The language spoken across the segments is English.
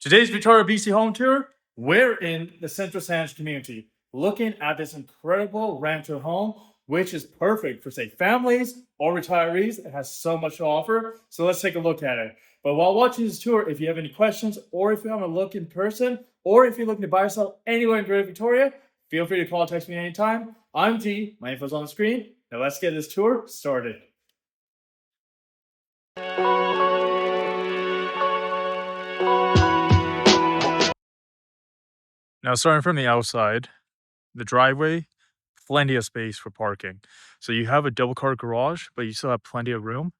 Today's Victoria, BC home tour, we're in the Central Saanich community, looking at this incredible rancho home, which is perfect for, say, families or retirees. It has so much to offer. So let's take a look at it. But while watching this tour, if you have any questions, or if you want to look in person, or if you're looking to buy or sell anywhere in Greater Victoria, feel free to call or text me anytime. I'm T. My info's on the screen. Now let's get this tour started. Now, starting from the outside, the driveway, plenty of space for parking. So you have a double car garage, but you still have plenty of room.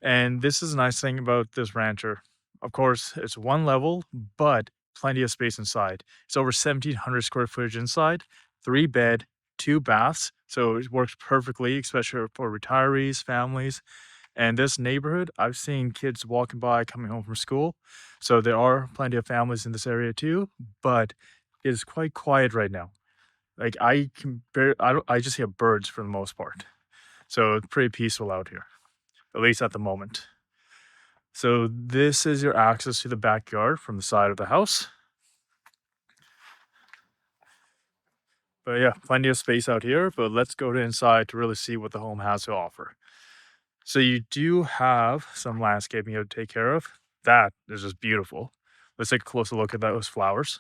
And this is a nice thing about this rancher. Of course, it's one level, but plenty of space inside. It's over 1,700 square footage inside, 3 bed, 2 baths. So it works perfectly, especially for retirees, families. And this neighborhood, I've seen kids walking by coming home from school. So there are plenty of families in this area too, but it is quite quiet right now. Like I just hear birds for the most part. So it's pretty peaceful out here, at least at the moment. So this is your access to the backyard from the side of the house. But yeah, plenty of space out here, but let's go to inside to really see what the home has to offer. So you do have some landscaping you have to take care of. That is just beautiful. Let's take a closer look at those flowers.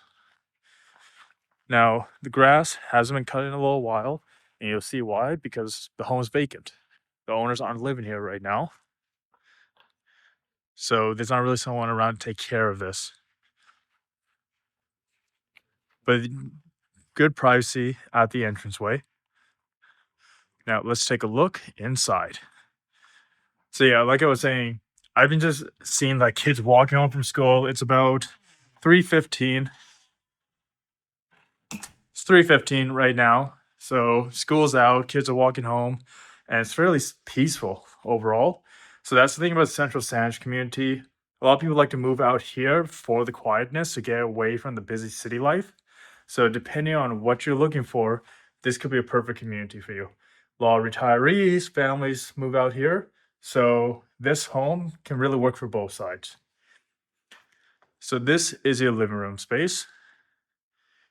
Now, the grass hasn't been cut in a little while, and you'll see why, because the home is vacant. The owners aren't living here right now. So there's not really someone around to take care of this. But good privacy at the entranceway. Now, let's take a look inside. So yeah, like I was saying, I've been just seeing like kids walking home from school. It's about 3:15. It's 3:15 right now. So school's out, kids are walking home, and it's fairly peaceful overall. So that's the thing about the Central Saanich community. A lot of people like to move out here for the quietness to get away from the busy city life. So depending on what you're looking for, this could be a perfect community for you. A lot of retirees, families move out here. So this home can really work for both sides. So this is your living room space.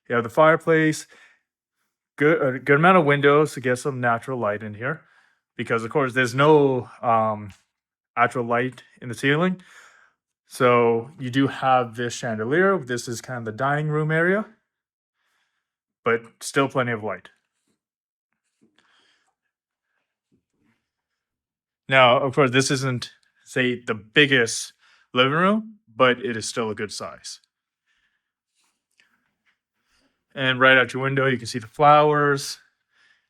You have the fireplace, a good amount of windows to get some natural light in here, because of course there's no actual light in the ceiling. So you do have this chandelier. This is kind of the dining room area, but still plenty of light. Now, of course, this isn't, say, the biggest living room, but it is still a good size. And right out your window, you can see the flowers.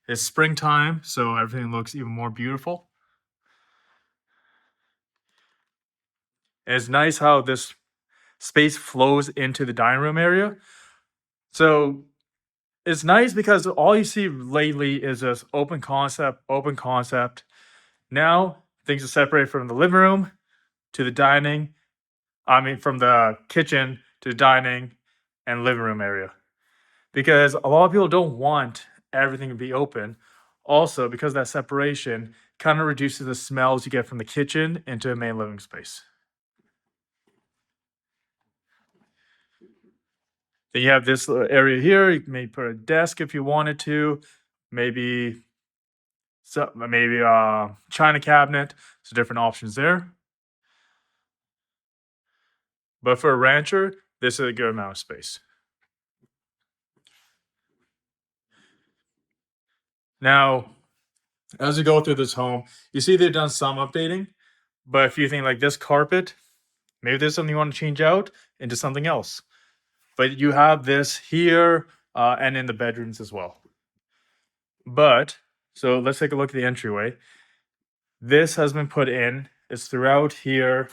It's springtime, so everything looks even more beautiful. And it's nice how this space flows into the dining room area. So it's nice because all you see lately is this open concept. Now things are separated from the living room to the dining. From the kitchen to the dining and living room area. Because a lot of people don't want everything to be open. Also, because that separation kind of reduces the smells you get from the kitchen into a main living space. Then you have this little area here. You can maybe put a desk if you wanted to. Maybe china cabinet. So different options there. But for a rancher, this is a good amount of space. Now, as you go through this home, you see they've done some updating. But if you think like this carpet, maybe there's something you want to change out into something else. But you have this here and in the bedrooms as well. But, so let's take a look at the entryway. This has been put in. It's throughout here,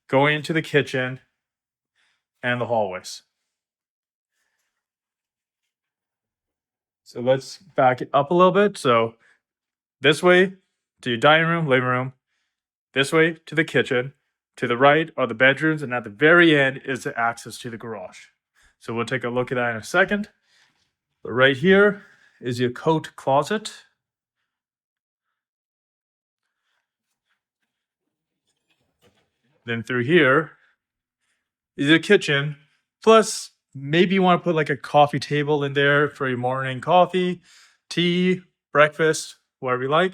going into the kitchen and the hallways. So let's back it up a little bit. So this way to your dining room, living room. This way to the kitchen. To the right are the bedrooms, and at the very end is the access to the garage. So we'll take a look at that in a second. But right here is your coat closet. Then through here is a kitchen. Plus, maybe you want to put like a coffee table in there for your morning coffee, tea, breakfast, whatever you like.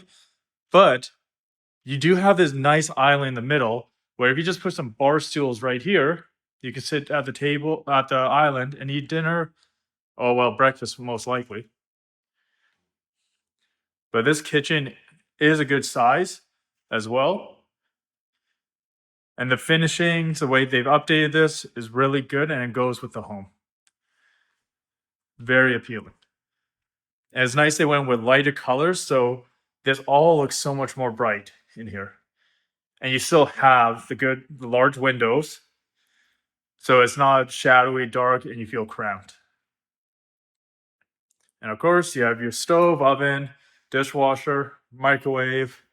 But you do have this nice island in the middle where if you just put some bar stools right here, you can sit at the table at the island and eat dinner. Oh, well, breakfast most likely. But this kitchen is a good size as well. And the finishings, the way they've updated this is really good and it goes with the home. Very appealing. And it's nice they went with lighter colors, so this all looks so much more bright in here. And you still have the large windows, so it's not shadowy, dark, and you feel cramped. And of course, you have your stove, oven, dishwasher, microwave,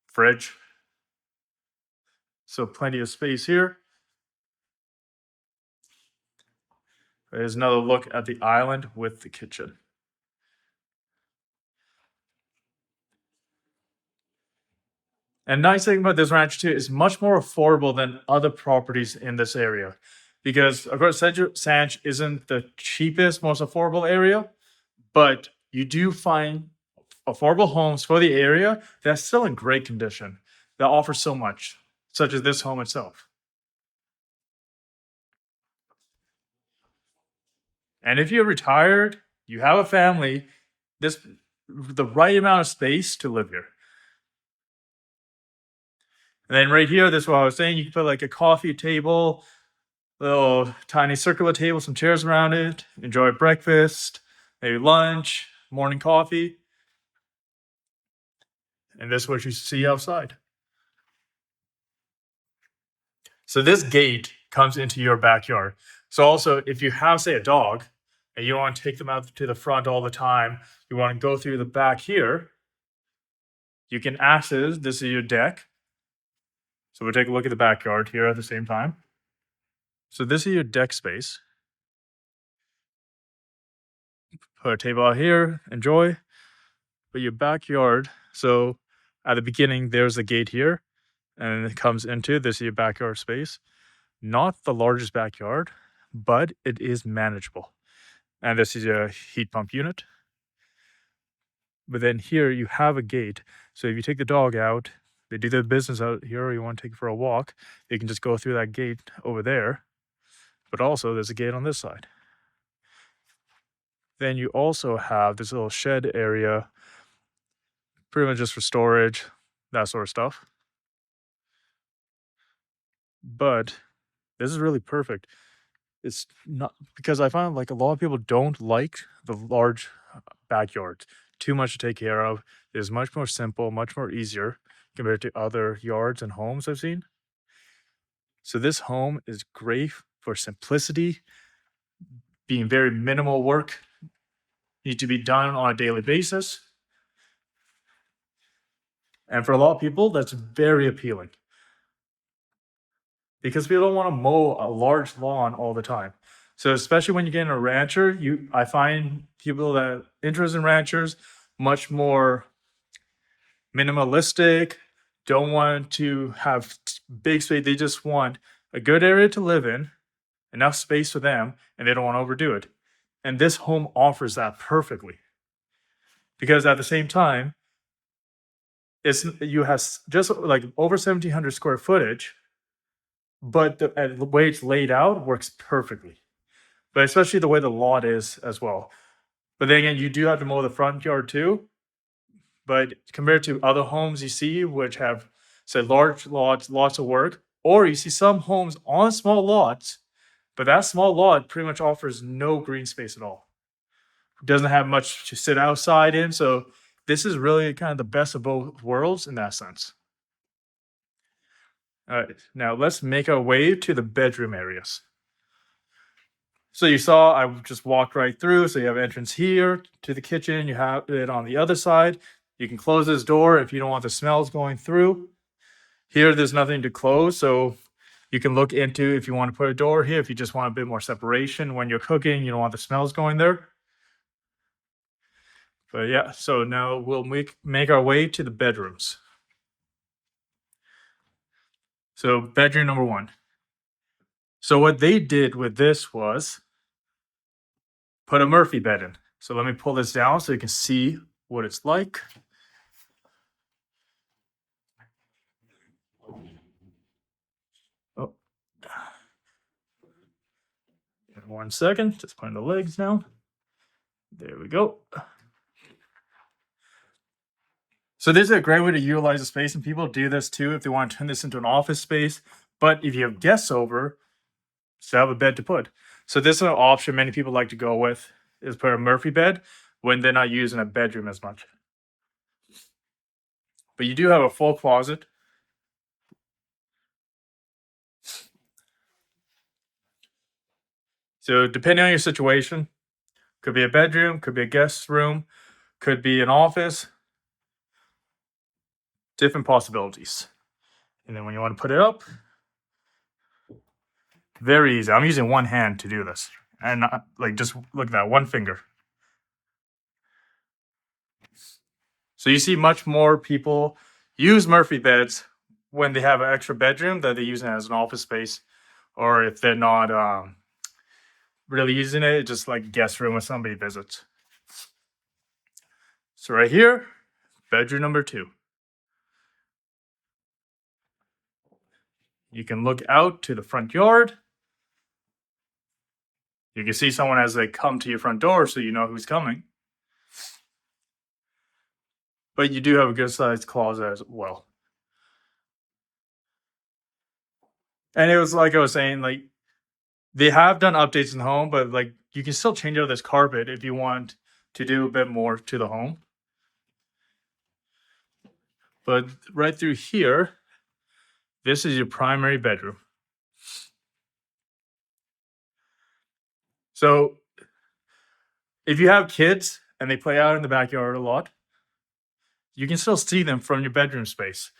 fridge. So plenty of space here. There's another look at the island with the kitchen. And nice thing about this ranch too is much more affordable than other properties in this area. Because of course Central Saanich isn't the cheapest, most affordable area, but you do find affordable homes for the area that's still in great condition, that offer so much, such as this home itself. And if you're retired, you have a family, this the right amount of space to live here. And then right here, this is what I was saying. You can put like a coffee table, little tiny circular table, some chairs around it, enjoy breakfast, maybe lunch, morning coffee. And this is what you see outside. So this gate comes into your backyard. So also, if you have, say, a dog, and you don't want to take them out to the front all the time, you want to go through the back here, you can access, this is your deck. So we'll take a look at the backyard here at the same time. So this is your deck space. Put a table out here, enjoy. But your backyard, so at the beginning, there's a gate here, and it comes into this is your backyard space. Not the largest backyard, but it is manageable. And this is a heat pump unit. But then here you have a gate. So if you take the dog out, they do their business out here, or you want to take it for a walk, you can just go through that gate over there. But also there's a gate on this side. Then you also have this little shed area, pretty much just for storage, that sort of stuff. But this is really perfect. It's not because I find like a lot of people don't like the large backyards. Too much to take care of. It's much more simple, much more easier compared to other yards and homes I've seen. So this home is great for simplicity, being very minimal work need to be done on a daily basis. And for a lot of people, that's very appealing. Because people don't want to mow a large lawn all the time. So especially when you get in a rancher, I find people that are interested in ranchers much more minimalistic, don't want to have big space. They just want a good area to live in, enough space for them, and they don't want to overdo it. And this home offers that perfectly. Because at the same time, you have just like over 1,700 square footage, but the way it's laid out works perfectly. But especially the way the lot is as well. But then again, you do have to mow the front yard too. But compared to other homes you see, which have, say, large lots, lots of work, or you see some homes on small lots, but that small lot pretty much offers no green space at all. It doesn't have much to sit outside in. So this is really kind of the best of both worlds in that sense. All right, now let's make our way to the bedroom areas. So you saw I just walked right through. So you have entrance here to the kitchen. You have it on the other side. You can close this door if you don't want the smells going through. Here, there's nothing to close. So you can look into if you want to put a door here, if you just want a bit more separation when you're cooking, you don't want the smells going there. But yeah, so now we'll make our way to the bedrooms. So bedroom number one. So what they did with this was put a Murphy bed in. So let me pull this down so you can see what it's like. Oh, 1 second. Just putting the legs down. There we go. So this is a great way to utilize the space, and people do this too if they want to turn this into an office space. But if you have guests over, still have a bed to put. So this is an option many people like to go with, is put a Murphy bed when they're not using a bedroom as much. But you do have a full closet. So depending on your situation, could be a bedroom, could be a guest room, could be an office, different possibilities. And then when you want to put it up, very easy. I'm using one hand to do this. And like, just look at that, one finger. So you see much more people use Murphy beds when they have an extra bedroom that they're using it as an office space, or if they're not really using it, just like guest room when somebody visits. So right here, bedroom number 2. You can look out to the front yard. You can see someone as they come to your front door, so you know who's coming. But you do have a good sized closet as well. And it was like I was saying, like, they have done updates in the home, but like you can still change out this carpet if you want to do a bit more to the home. But right through here, this is your primary bedroom. So if you have kids and they play out in the backyard a lot, you can still see them from your bedroom space.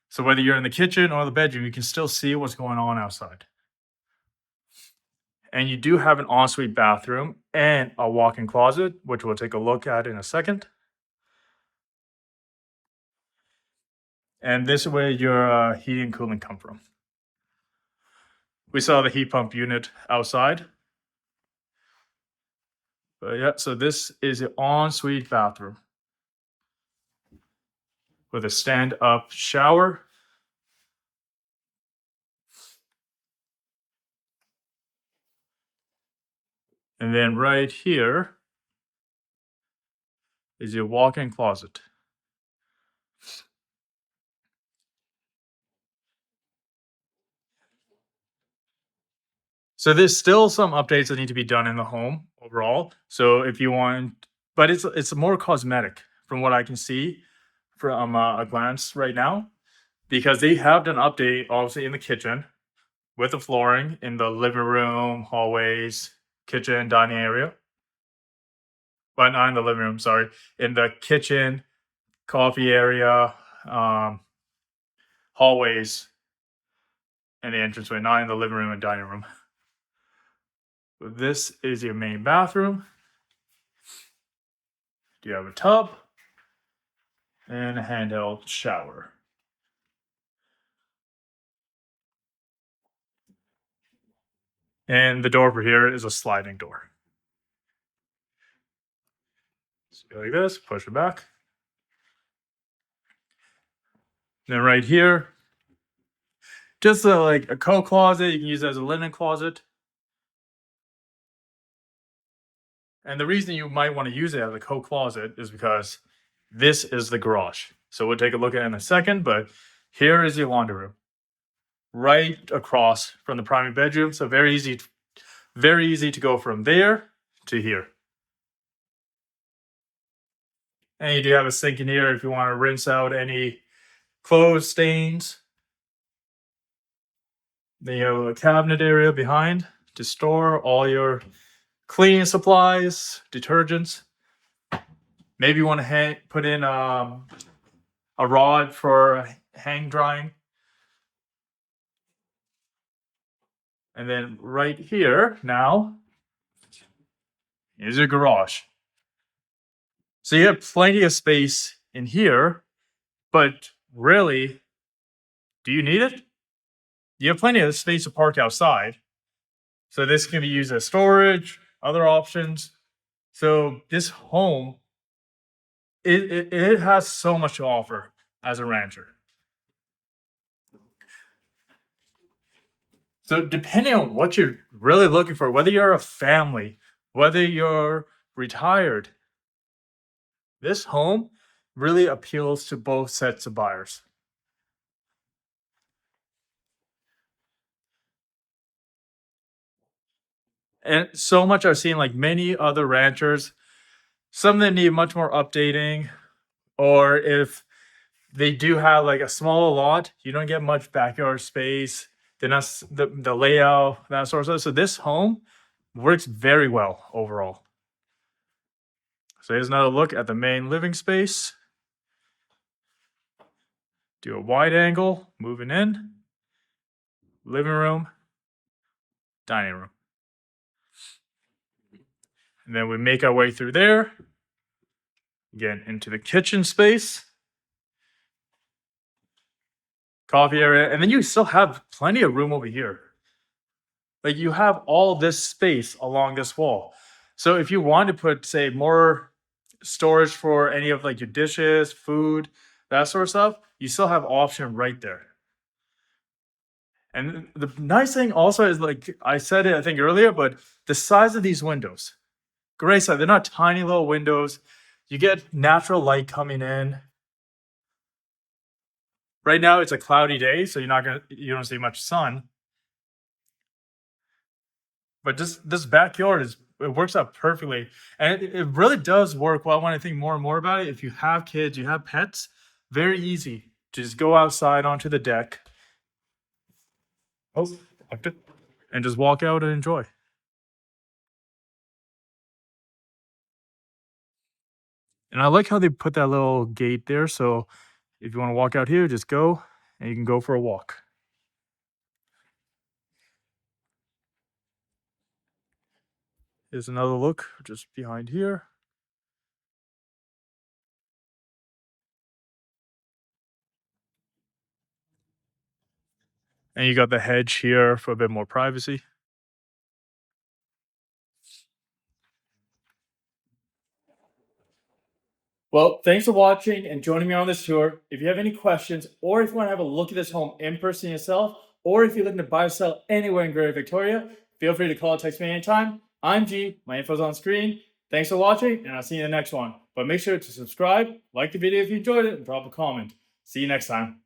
So whether you're in the kitchen or the bedroom, you can still see what's going on outside. And you do have an ensuite bathroom and a walk-in closet, which we'll take a look at in a second. And this is where your heating and cooling come from. We saw the heat pump unit outside. But yeah, so this is an ensuite bathroom with a stand-up shower. And then right here is your walk-in closet. So there's still some updates that need to be done in the home overall. So if you want, but it's more cosmetic from what I can see from a glance right now, because they have done update obviously in the kitchen with the flooring in the living room, hallways, kitchen, dining area. But not in the living room, sorry. In the kitchen, coffee area, hallways, and the entranceway, not in the living room and dining room. This is your main bathroom. You have a tub and a handheld shower. And the door over here is a sliding door. So like this, push it back. Then right here, just like a coat closet. You can use it as a linen closet. And the reason you might want to use it as a coat closet is because this is the garage. So we'll take a look at it in a second, but here is your laundry room. Right across from the primary bedroom. So very easy to go from there to here. And you do have a sink in here if you want to rinse out any clothes stains. Then you have a cabinet area behind to store all your cleaning supplies, detergents. Maybe you want to put in a rod for hang drying. And then right here now is your garage. So you have plenty of space in here, but really, do you need it? You have plenty of space to park outside. So this can be used as storage, other options. So this home, it has so much to offer as a rancher. So depending on what you're really looking for, whether you're a family, whether you're retired, this home really appeals to both sets of buyers. And so much I've seen like many other ranchers, some that need much more updating, or if they do have like a small lot, you don't get much backyard space. Then that's the layout, that sort of stuff. So this home works very well overall. So here's another look at the main living space. Do a wide angle, moving in, living room, dining room. And then we make our way through there, again, into the kitchen space, coffee area, and then you still have plenty of room over here. Like you have all this space along this wall. So if you want to put, say, more storage for any of like your dishes, food, that sort of stuff, you still have option right there. And the nice thing also is, like I said it, I think earlier, but the size of these windows, great size. They're not tiny little windows. You get natural light coming in. Right now it's a cloudy day, so you don't see much sun. But this backyard it works out perfectly, and it really does work well. When I think more and more about it, if you have kids, you have pets, very easy to just go outside onto the deck. Oh, locked it. And just walk out and enjoy. And I like how they put that little gate there. So if you want to walk out here, just go and you can go for a walk. Here's another look just behind here. And you got the hedge here for a bit more privacy. Well, thanks for watching and joining me on this tour. If you have any questions, or if you want to have a look at this home in person yourself, or if you're looking to buy or sell anywhere in Greater Victoria, feel free to call or text me anytime. I'm G. My info's on screen. Thanks for watching, and I'll see you in the next one. But make sure to subscribe, like the video if you enjoyed it, and drop a comment. See you next time.